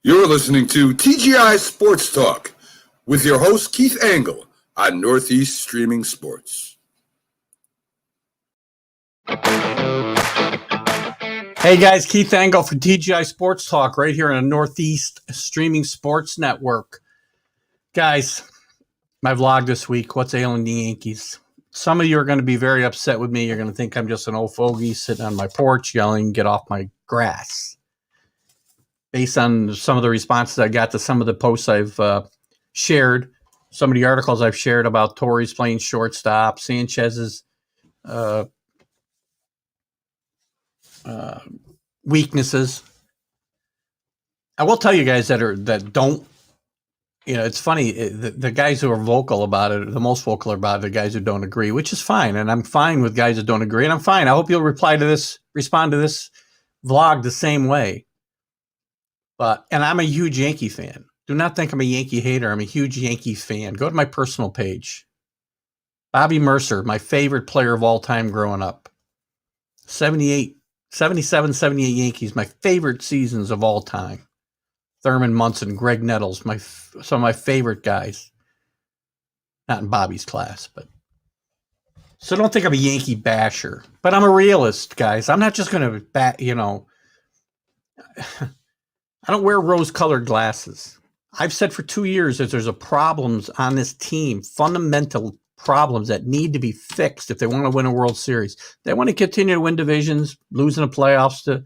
You're listening to TGI Sports Talk with your host, Keith Angle, on Northeast Streaming Sports. Hey guys, Keith Angle for TGI Sports Talk right here on the Northeast Streaming Sports Network. Guys, my vlog this week, what's ailing the Yankees? Some of you are going to be very upset with me. You're going to think I'm just an old fogey sitting on my porch yelling, "Get off my grass." Based on some of the responses I got to some of the posts I've shared, some of the articles I've shared about Torres playing shortstop, Sanchez's weaknesses. I will tell you guys that don't, it's funny. The guys who are vocal about it, the most vocal about it, the guys who don't agree, which is fine. And I'm fine with guys that don't agree. And I'm fine. I hope you'll respond to this vlog the same way. And I'm a huge Yankee fan. Do not think I'm a Yankee hater. I'm a huge Yankee fan. Go to my personal page. Bobby Mercer, my favorite player of all time growing up. 77, 78 Yankees, my favorite seasons of all time. Thurman Munson, Greg Nettles, some of my favorite guys. Not in Bobby's class, but. So don't think I'm a Yankee basher. But I'm a realist, guys. I'm not just going to I don't wear rose-colored glasses. I've said for 2 years that there's problems on this team, fundamental problems that need to be fixed if they want to win a World Series. They want to continue to win divisions, losing the playoffs to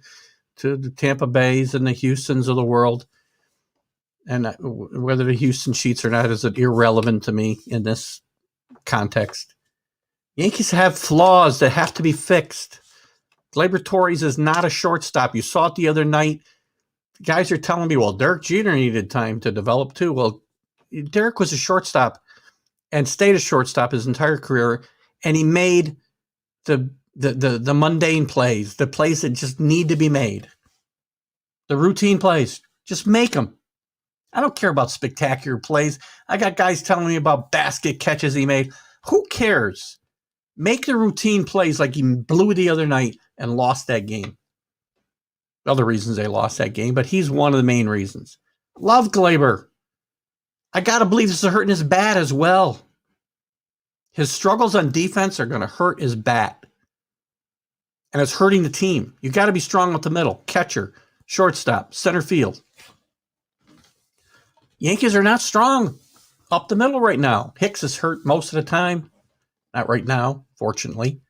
the Tampa Bays and the Houstons of the world. And whether the Houston cheats or not is irrelevant to me in this context. Yankees have flaws that have to be fixed. Gleyber Torres is not a shortstop. You saw it the other night. Guys are telling me, well, Derek Jeter needed time to develop too. Well, Derek was a shortstop and stayed a shortstop his entire career, and he made the mundane plays, the plays that just need to be made, the routine plays. Just make them. I don't care about spectacular plays. I got guys telling me about basket catches he made. Who cares? Make the routine plays like he blew the other night and lost that game. Other reasons they lost that game, but he's one of the main reasons. Love Gleyber. I got to believe this is hurting his bat as well. His struggles on defense are going to hurt his bat. And it's hurting the team. You got to be strong up the middle. Catcher, shortstop, center field. Yankees are not strong up the middle right now. Hicks is hurt most of the time. Not right now, fortunately.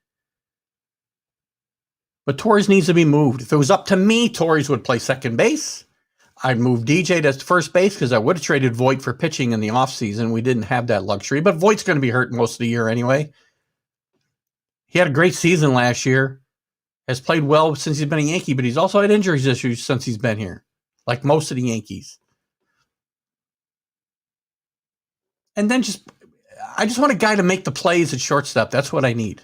But Torres needs to be moved. If it was up to me, Torres would play second base. I'd move DJ to first base because I would have traded Voit for pitching in the offseason. We didn't have that luxury. But Voigt's going to be hurt most of the year anyway. He had a great season last year. Has played well since he's been a Yankee, but he's also had injuries issues since he's been here, like most of the Yankees. And then I just want a guy to make the plays at shortstop. That's what I need.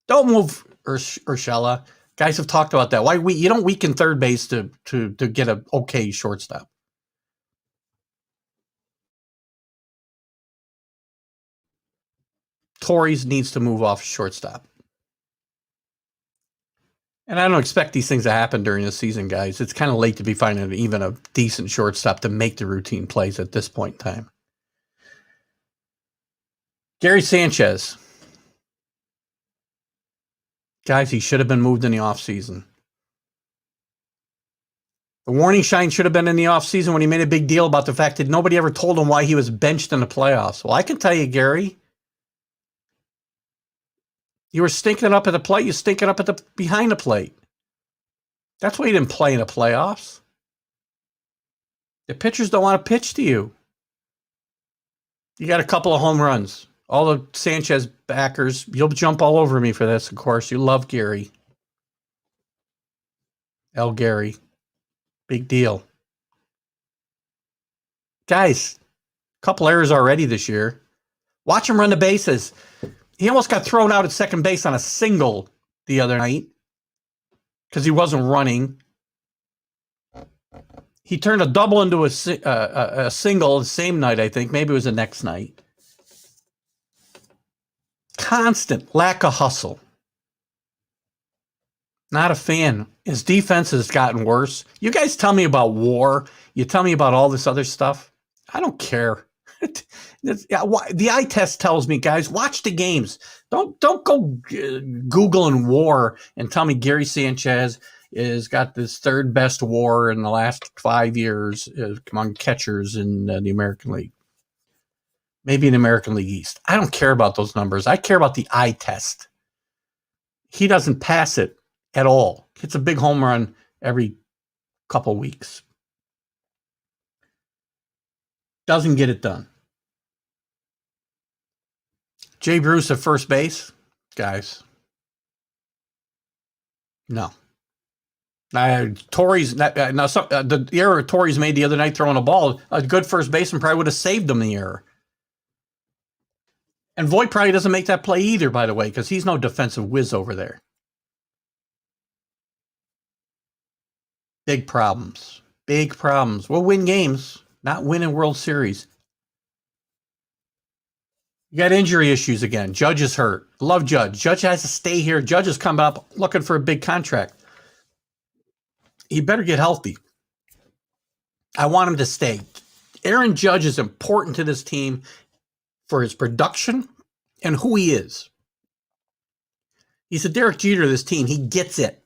Don't move Urshela. Guys have talked about that. Why you don't weaken third base to get an okay shortstop. Torres needs to move off shortstop. And I don't expect these things to happen during the season, guys. It's kind of late to be finding even a decent shortstop to make the routine plays at this point in time. Gary Sanchez. Guys, he should have been moved in the offseason. The warning shine should have been in the offseason when he made a big deal about the fact that nobody ever told him why he was benched in the playoffs. Well, I can tell you, Gary, you were stinking up at the plate. You stinking up behind the plate. That's why you didn't play in the playoffs. The pitchers don't want to pitch to you. You got a couple of home runs. All the Sanchez backers, you'll jump all over me for this, of course. You love Gary. El Gary. Big deal. Guys, a couple errors already this year. Watch him run the bases. He almost got thrown out at second base on a single the other night because he wasn't running. He turned a double into a single the same night, I think. Maybe it was the next night. Constant lack of hustle. Not a fan. His defense has gotten worse. You guys tell me about war. You tell me about all this other stuff. I don't care. The eye test tells me, guys, watch the games. Don't go Googling war and tell me Gary Sanchez has got this third best WAR in the last 5 years among catchers in the American League. Maybe in the American League East. I don't care about those numbers. I care about the eye test. He doesn't pass it at all. Hits a big home run every couple weeks. Doesn't get it done. Jay Bruce at first base, guys. No. Torrey's the error Torrey's made the other night throwing a ball, a good first baseman probably would have saved him the error. And Voit probably doesn't make that play either, by the way, because he's no defensive whiz over there. Big problems. Big problems. We'll win games, not win in World Series. You got injury issues again. Judge is hurt. Love Judge. Judge has to stay here. Judge is coming up looking for a big contract. He better get healthy. I want him to stay. Aaron Judge is important to this team for his production and who he is. He's a Derek Jeter of this team. He gets it.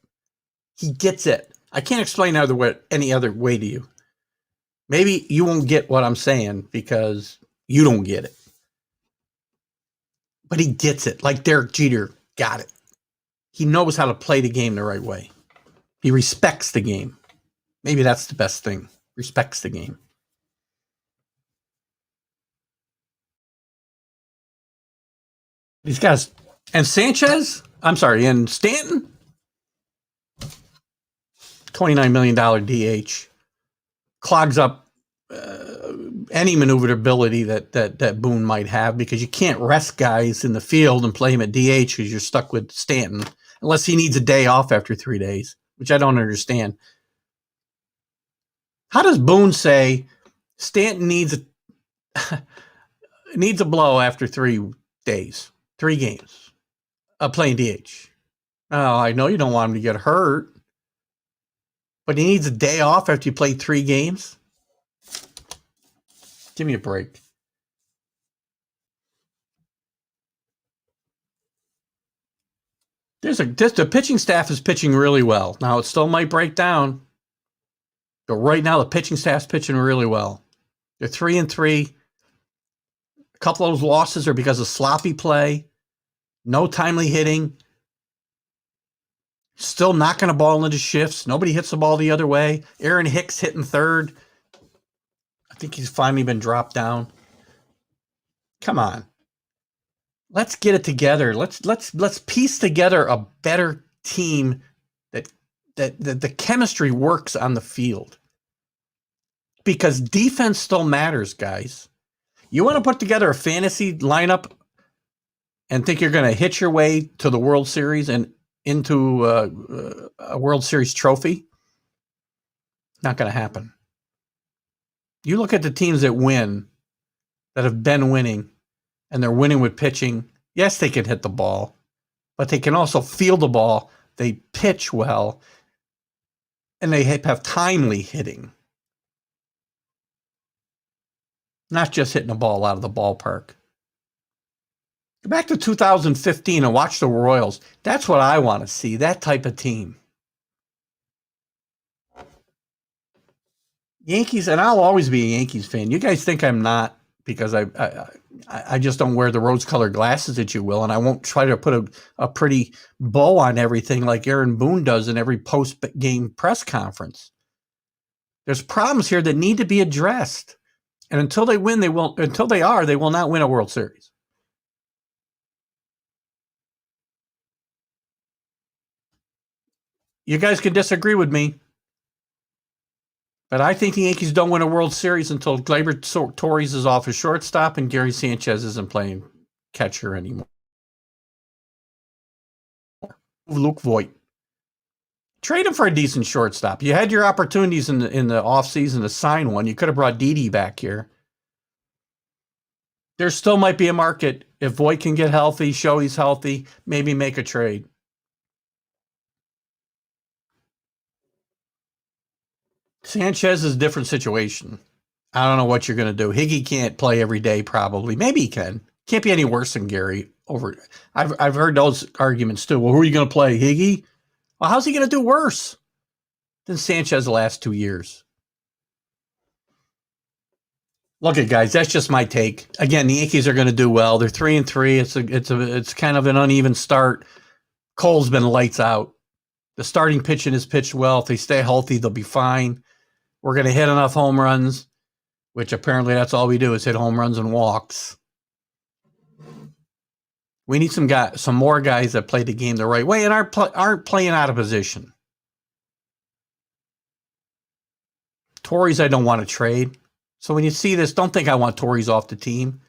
He gets it. I can't explain any other way to you. Maybe you won't get what I'm saying because you don't get it. But he gets it, like Derek Jeter got it. He knows how to play the game the right way. He respects the game. Maybe that's the best thing. Respects the game. These guys, and Sanchez, and Stanton, $29 million DH, clogs up any maneuverability that Boone might have, because you can't rest guys in the field and play him at DH because you're stuck with Stanton, unless he needs a day off after 3 days, which I don't understand. How does Boone say Stanton needs a blow after 3 days, 3 games of playing DH? Oh, I know you don't want him to get hurt, but he needs a day off after you play 3 games? Give me a break. The pitching staff is pitching really well. Now, it still might break down, but right now the pitching staff's pitching really well. They're 3-3. A couple of those losses are because of sloppy play, no timely hitting, still knocking a ball into shifts. Nobody hits the ball the other way. Aaron Hicks hitting third. I think he's finally been dropped down. Come on. Let's get it together. Let's piece together a better team that the chemistry works on the field. Because defense still matters, guys. You want to put together a fantasy lineup and think you're going to hit your way to the World Series and into a World Series trophy? Not going to happen. You look at the teams that win, that have been winning, and they're winning with pitching. Yes, they can hit the ball, but they can also field the ball. They pitch well, and they have timely hitting. Not just hitting the ball out of the ballpark. Go back to 2015 and watch the Royals. That's what I want to see, that type of team. Yankees, and I'll always be a Yankees fan. You guys think I'm not, because I just don't wear the rose-colored glasses that you will, and I won't try to put a pretty bow on everything like Aaron Boone does in every post-game press conference. There's problems here that need to be addressed. And until they win, they will not win a World Series. You guys can disagree with me, but I think the Yankees don't win a World Series until Gleyber Torres is off his shortstop and Gary Sanchez isn't playing catcher anymore. Luke Voit. Trade him for a decent shortstop. You had your opportunities in the offseason to sign one. You could have brought Didi back here. There still might be a market. If Voit can get healthy, show he's healthy, maybe make a trade. Sanchez is a different situation. I don't know what you're going to do. Higgy can't play every day, probably. Maybe he can. Can't be any worse than Gary. I've heard those arguments too. Well, who are you going to play, Higgy? Well, how's he going to do worse than Sanchez the last 2 years? Look at guys, that's just my take. Again, the Yankees are going to do well. They're 3-3. It's kind of an uneven start. Cole's been lights out. The starting pitching is pitched well. If they stay healthy, they'll be fine. We're going to hit enough home runs, which apparently that's all we do is hit home runs and walks. We need some more guys that play the game the right way and aren't playing out of position. Torres, I don't want to trade. So when you see this, don't think I want Torres off the team.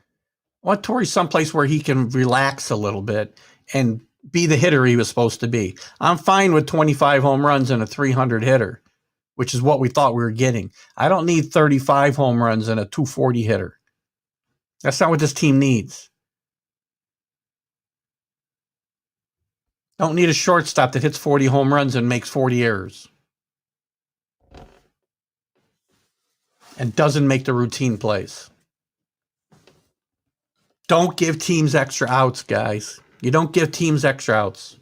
I want Torres someplace where he can relax a little bit and be the hitter he was supposed to be. I'm fine with 25 home runs and a 300 hitter, which is what we thought we were getting. I don't need 35 home runs and a 240 hitter. That's not what this team needs. Don't need a shortstop that hits 40 home runs and makes 40 errors. And doesn't make the routine plays. Don't give teams extra outs, guys. You don't give teams extra outs.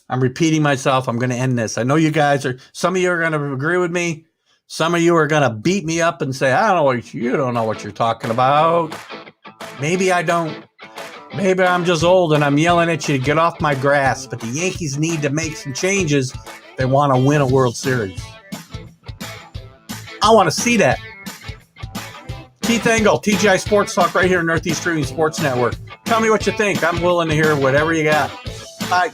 I'm repeating myself. I'm going to end this. I know you guys some of you are going to agree with me. Some of you are going to beat me up and say, you don't know what you're talking about. Maybe I don't. Maybe I'm just old and I'm yelling at you to get off my grass. But the Yankees need to make some changes. They want to win a World Series. I want to see that. Keith Engel, TGI Sports Talk right here in Northeast Streaming Sports Network. Tell me what you think. I'm willing to hear whatever you got. Bye.